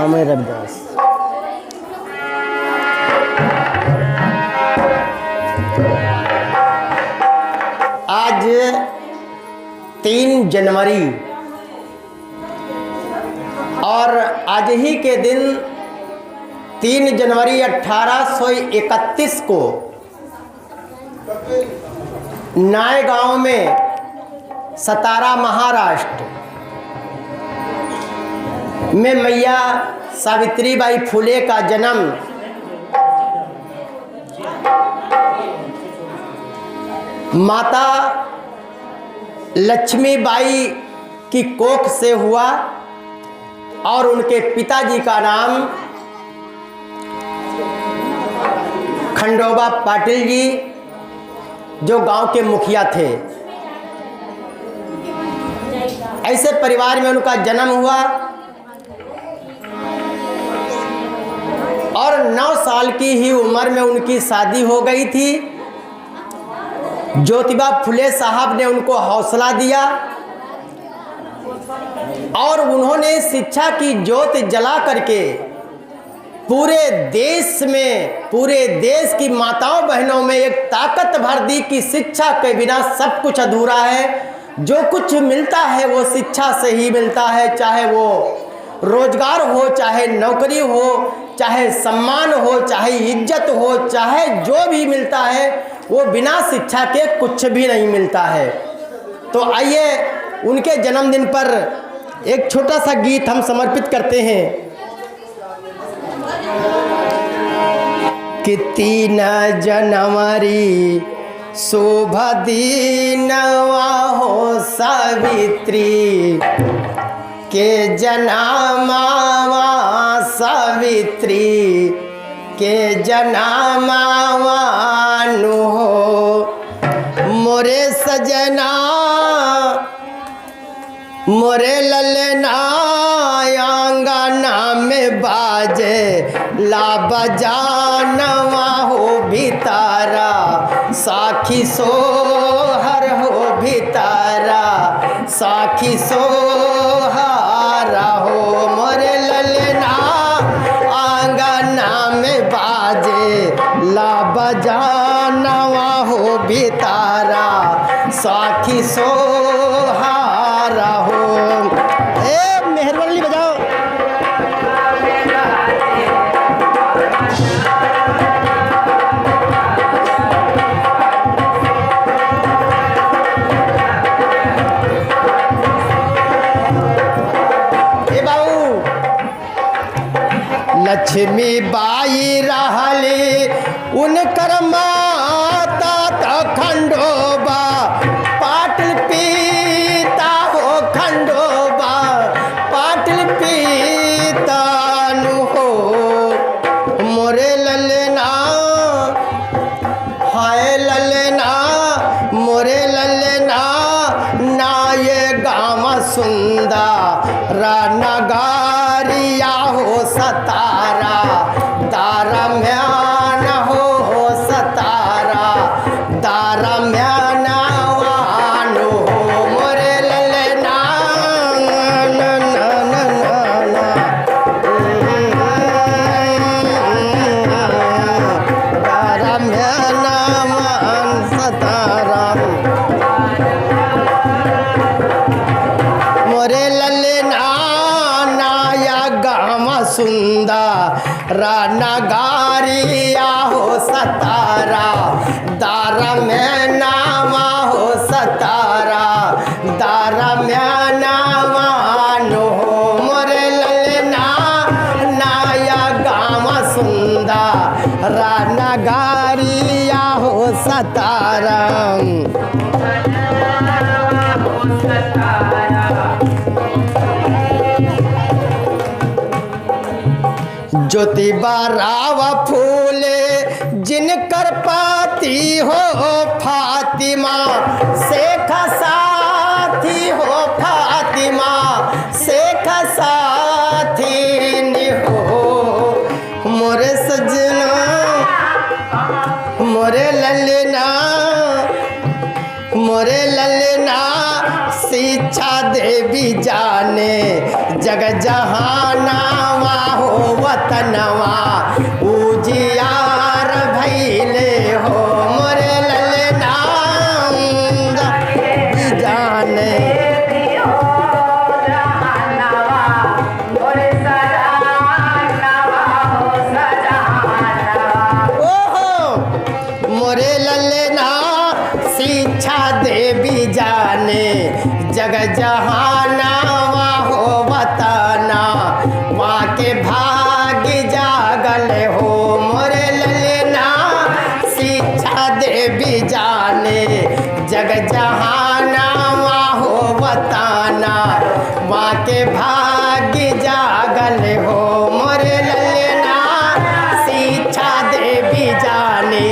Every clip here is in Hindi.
नाम है रविदास। आज 3 जनवरी और आज ही के दिन 3 जनवरी 1831 को नायगांव में सतारा महाराष्ट्र में मैया सावित्रीबाई फुले का जन्म माता लक्ष्मीबाई की कोख से हुआ और उनके पिताजी का नाम खंडोबा पाटिल जी, जो गांव के मुखिया थे। ऐसे परिवार में उनका जन्म हुआ और 9 साल की ही उम्र में उनकी शादी हो गई थी। ज्योतिबा फुले साहब ने उनको हौसला दिया और उन्होंने शिक्षा की ज्योत जला करके पूरे देश की माताओं बहनों में एक ताकत भर दी कि शिक्षा के बिना सब कुछ अधूरा है। जो कुछ मिलता है वो शिक्षा से ही मिलता है, चाहे वो रोजगार हो, चाहे नौकरी हो, चाहे सम्मान हो, चाहे इज्जत हो, चाहे जो भी मिलता है वो बिना शिक्षा के कुछ भी नहीं मिलता है। तो आइए उनके जन्मदिन पर एक छोटा सा गीत हम समर्पित करते हैं कि 3 जनवरी शुभ दिनवा हो सावित्री के जनामावा, सावित्री के जनामावा नु हो। मोरे सजना मोरे ललना आंगना में बाजे ला बजानवा हो भितारा, साखी सोहर हो भितारा, साखी सोहरा हो। मोरे ललना आंगना में बाजे ला बजानवा हो भितारा, साखी सोहरा हो। मेहरबानी बजाओ। लक्ष्मी बाई रहली उनकर माता त खंडोबा पाटिल पिता हो, खंडोबा पाटिल पिता नु हो। मोरे ललना हाय ललना मोरे ललना ना ये गाँव सुंदर नगारिया हो सतारा, तारा म्यान हो सतारा, तारा म्यान वानो हो। मोरे ललना तारा म्यान मान सतारा। मोरे ललना सुंदर नगारिया हो सतारा, दारा में नामा हो सतारा, दारा में नामा नो हो। मोरे ललना नाया गाँव सुंदर नगारिया हो सतारा। ज्योतिबा राव फूले जिनकर पाती हो फातिमा, शेख साथी हो फातिमा, शेख साथी नि हो। मोरे सजना मोरे ललना मोरे लल ललना शिक्षा देवी जाने जग जहानावा हो वतनवा उजियार भैले हो मोरे ललना देवी जाने मोरे ललना शिक्षा देवी जाने जग जहानावा हो बताना वहाँ के भाग जागल हो मोरे ललना शिक्षा देवी जाने जग जहानावा हो बताना वहाँ के भाग जागल हो मोरे ललना शिक्षा देवी जाने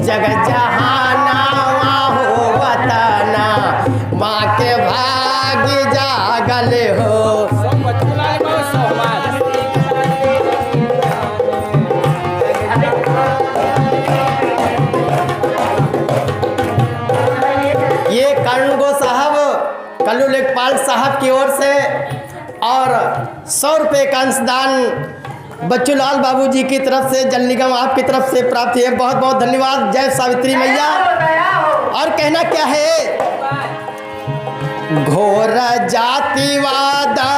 जग जहानावा हो बताना माँ के भाग जागल हो। ये कर्णगो साहब कल्लू लेखपाल साहब की ओर से और 100 रुपये का अंशदान बच्चूलाल बाबूजी की तरफ से जल निगम आपकी तरफ से प्राप्त है। बहुत बहुत धन्यवाद। जय सावित्री मैया। और कहना क्या है, घोर जातिवादा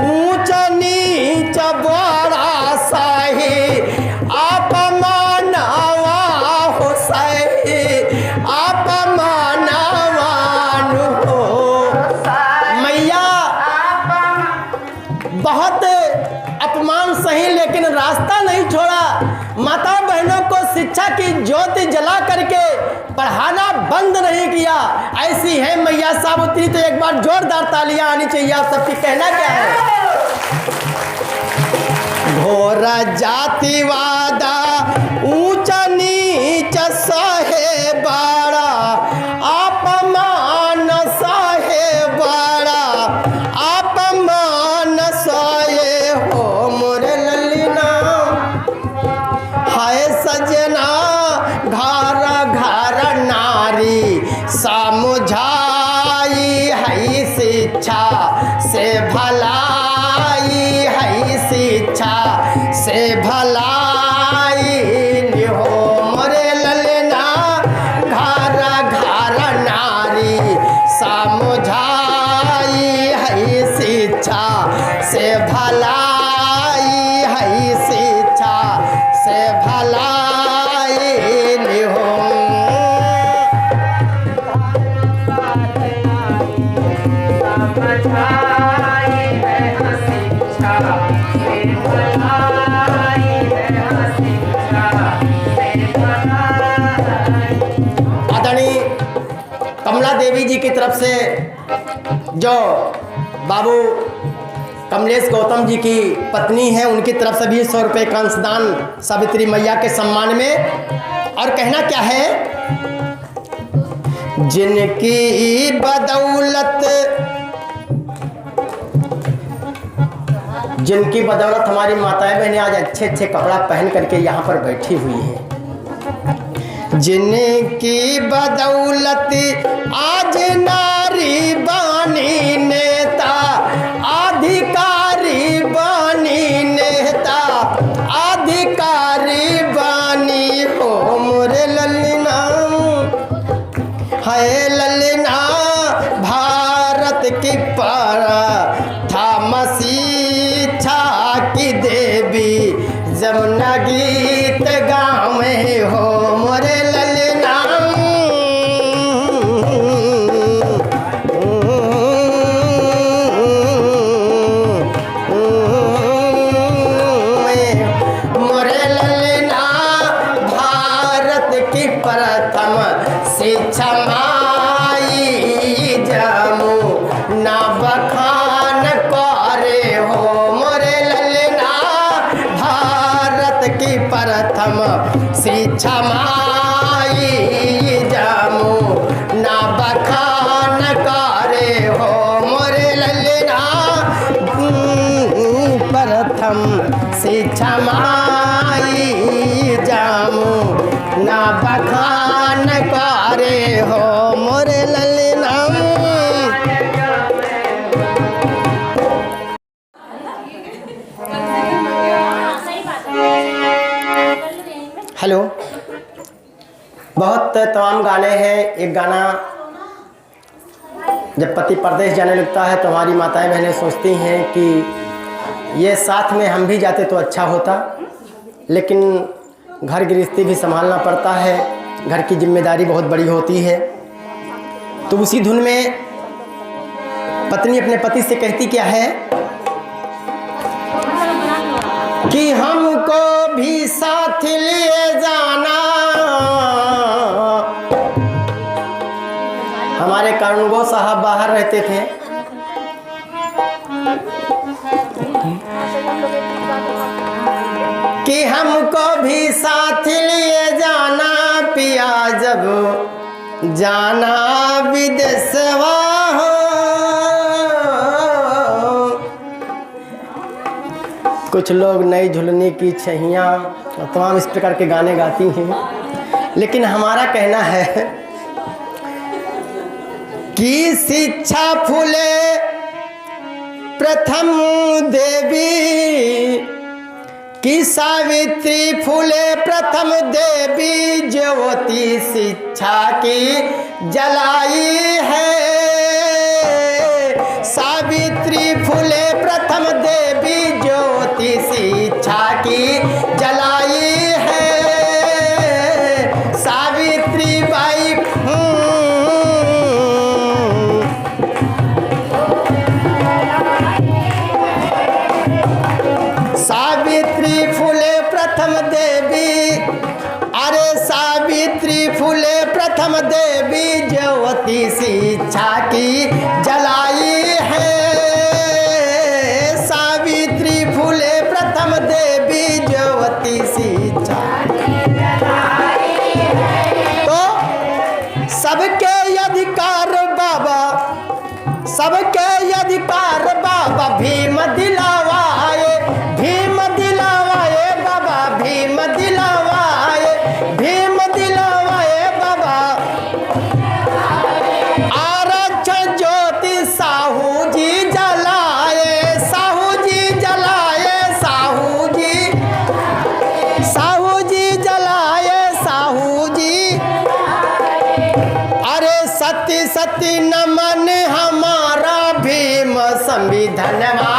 ऊंच नीच बड़ा सही अपमानवा हो सही अपमानवान हो मैया। बहुत अपमान सही लेकिन रास्ता नहीं छोड़ा। माता बहनों को शिक्षा की ज्योति जला करके पढ़ाना बंद नहीं किया। ऐसी है मैया सावित्री। तो एक बार जोरदार तालियां आनी चाहिए आप सबकी। कहना क्या है, घोर जातिवादा ऊंच नीच सहे बड़ा अपमान सहे बड़ा अपमान सहे हो मोरे ललना हाय सजना घर घर नारी समझाई है शिक्षा से भलाई है शिक्षा से भलाई हो मोरे ललना घर घर नारी समझाई है शिक्षा से भलाई है शिक्षा से भलाई हो। आदरणीय कमला देवी जी की तरफ से जो बाबू कमलेश गौतम जी की पत्नी है उनकी तरफ से भी 100 रुपये का अंशदान सावित्री मैया के सम्मान में। और कहना क्या है, जिनकी बदौलत हमारी माताएं बहनें आज अच्छे अच्छे कपड़ा पहन करके यहाँ पर बैठी हुई हैं। जिनकी बदौलत आज नारी बानी नेता अधिकारी बानी नेता अधिकारी बानी हो मोरे ललना है ललना भारत की प्रथम शिक्षा की देवी जमुना गीत गाँव में हो मोरे ललना मोरे ललना भारत की प्रथम शिक्षा माई जमू ना बखान करे हो मोरे ललना भारत की प्रथम शिक्षा माई जमू ना बखान करे हो मोरे ललना प्रथम शिक्षा माई जामू ना बखान करे हो मोरे ललना। बहुत तमाम गाने हैं। एक गाना, जब पति परदेश जाने लगता है तो हमारी माताएं बहनें सोचती हैं कि ये साथ में हम भी जाते तो अच्छा होता, लेकिन घर गृहस्थी भी संभालना पड़ता है, घर की जिम्मेदारी बहुत बड़ी होती है। तो उसी धुन में पत्नी अपने पति से कहती क्या है कि हमको भी साथ लिए जाना। हमारे कानूनगो साहब बाहर रहते थे, कि हमको भी साथ लिए जाना पिया, जब जाना विदेशवा हो। कुछ लोग नई झुलने की छैया तमाम इस प्रकार के गाने गाती हैं, लेकिन हमारा कहना है कि शिक्षा फूले प्रथम देवी, कि सावित्री फूले प्रथम देवी, ज्योति शिक्षा की जलाई है। सावित्री फूले प्रथम देवी, ज्योति शिक्षा की जलाई है। सावित्री बाई सावित्री फूले प्रथम देवी, अरे सावित्री फूले प्रथम देवी, ज्योति शिक्षा की जलाई है। सावित्री फूले प्रथम देवी, ज्योति शिक्षा की जलाई है। तो सबके अधिकार बाबा, सबके अधिकार बाबा भीम दिलावाए, भीम दिलावाए बाबा, भीम दिलावाए, भीम दिलावाए बाबा। आरक्षण ज्योति साहू जी जलाए, साहू जी जलाए, साहू जी, साहू जी जलाए, साहू जी। अरे सती सती नमन हमारा भीम संविधानवा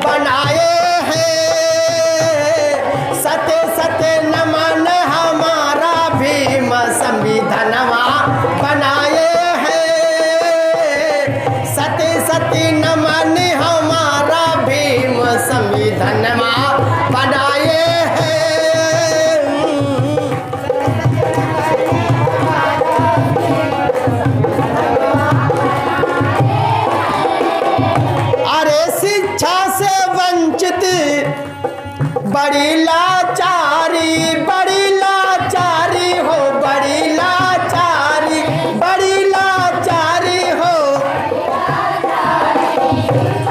बनाए हैं। सते सते नमन हमारा भीम संविधानवा बनाए हैं। सते सती नमन हमारा भीम संविधानवा बनाए हैं। शिक्षा से वंचित बड़ी लाचारी, बड़ी लाचारी हो, बड़ी लाचारी, बड़ी लाचारी हो।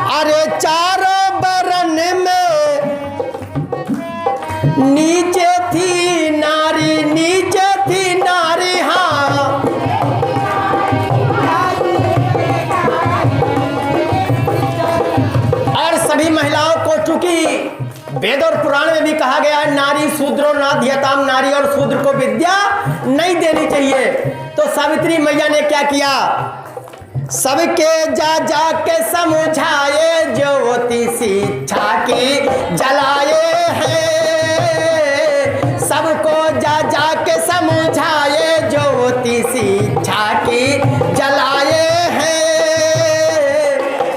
अरे चारों बरन में नीचे थी नारी, नीचे थी नारी। हाँ, सभी महिलाओं को, चूंकि वेद और पुराण में भी कहा गया है नारी शूद्रो नाध्यताम, नारी और शूद्र को विद्या नहीं देनी चाहिए, तो सावित्री मैया ने क्या किया, सबके जा जा के समझाए, ज्योति शिक्षा की जलाए हैं। सबको जा जा के समझाए, ज्योति शिक्षा की जलाए हैं।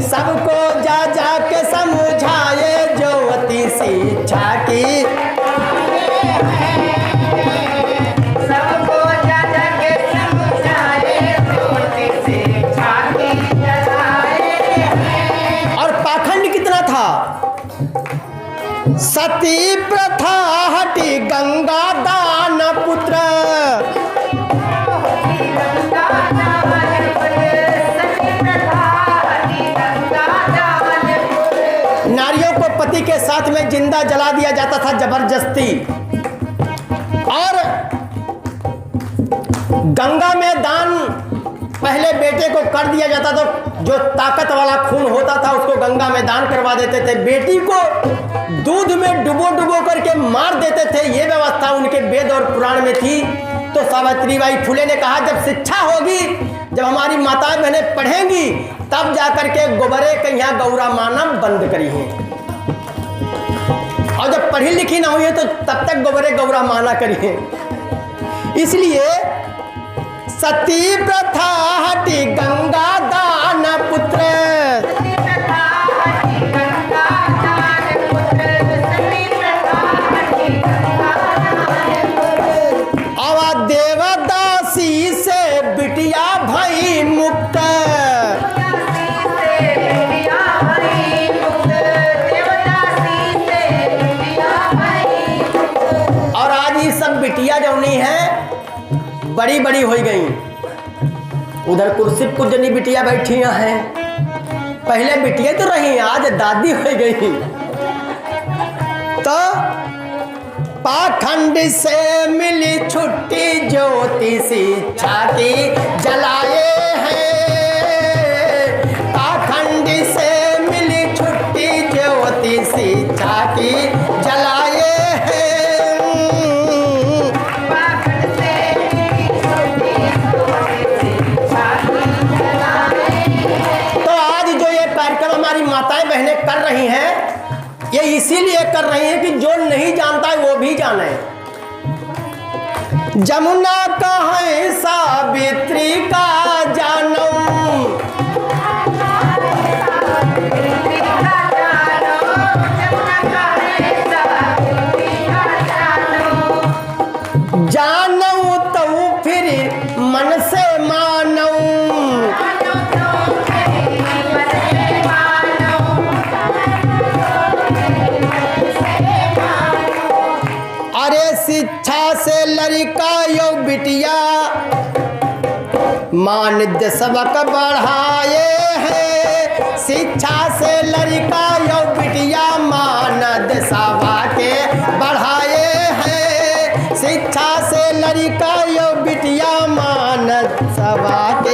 सबको जा जा के समझाए, ज्योति शिक्षा की, सबको जा जा के समझाए, ज्योति शिक्षा की जलाए हैं। और पाखंड कितना था, सती प्रथा हटी गंगा दान पुत्र, नारियों को पति के साथ में जिंदा जला दिया जाता था जबरदस्ती, और गंगा में दान पहले बेटे को कर दिया जाता था। जो ताकत वाला खून होता था उसको गंगा में दान करवा देते थे, बेटी को दूध में डुबो डुबो करके मार देते थे। ये व्यवस्था उनके वेद और पुराण में थी तो सावित्रीबाई फुले ने कहा जब शिक्षा होगी, जब हमारी माताएं बहनें पढ़ेंगी, तब जाकर के गोबरे के यहाँ गौरा माना बंद करी है। और जब पढ़ी लिखी ना हुई है तो तब तक गोबरे गौरा माना करी है। इसलिए सती प्रथा हटी गंगा दान पुत्र, देवदासी से बिटिया भई मुक्त, और आज ये सब बिटिया जौनी है बड़ी बड़ी हो गई। उधर कुर्सी कुछ जनी बिटिया बैठी हैं, पहले बिटिया तो रही, आज दादी हो गई। तो पाखंड से मिली छुट्टी ज्योति शिक्षा की जलाए हैं, पाखंड से मिली छुट्टी ज्योति शिक्षा की जलाए हैं, पाखंड से मिली छुट्टी ज्योति शिक्षा की जलाए हैं। तो आज जो ये कार्यक्रम हमारी माताएं बहनें कर रही हैं, ये इसीलिए कर रही है कि जो नहीं जानता है वो भी जाने। जमुना कहे सावित्री का जानो, जानो तो फिर मन से मानो, शिक्षा से लड़का यो बिटिया मानद सबक बढ़ाए हैं, शिक्षा से लड़का यो बिटिया मानद सबक बढ़ाए हैं, शिक्षा से लड़का यो बिटिया मानद सबक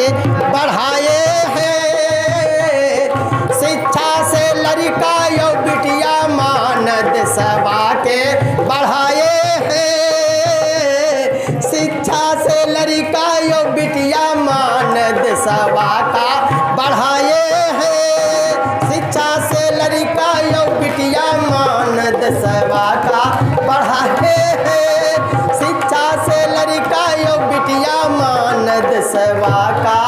बढ़ाए हैं, शिक्षा से लड़का यो बिटिया मानद सबक बढ़ाए, शिक्षा से लड़का यो बिटिया मानद सवा का बढ़ाए हैं, शिक्षा से लड़का यो बिटिया मानद सवा का बढ़ाए हैं, शिक्षा से लड़का यो बिटिया मानद सवा का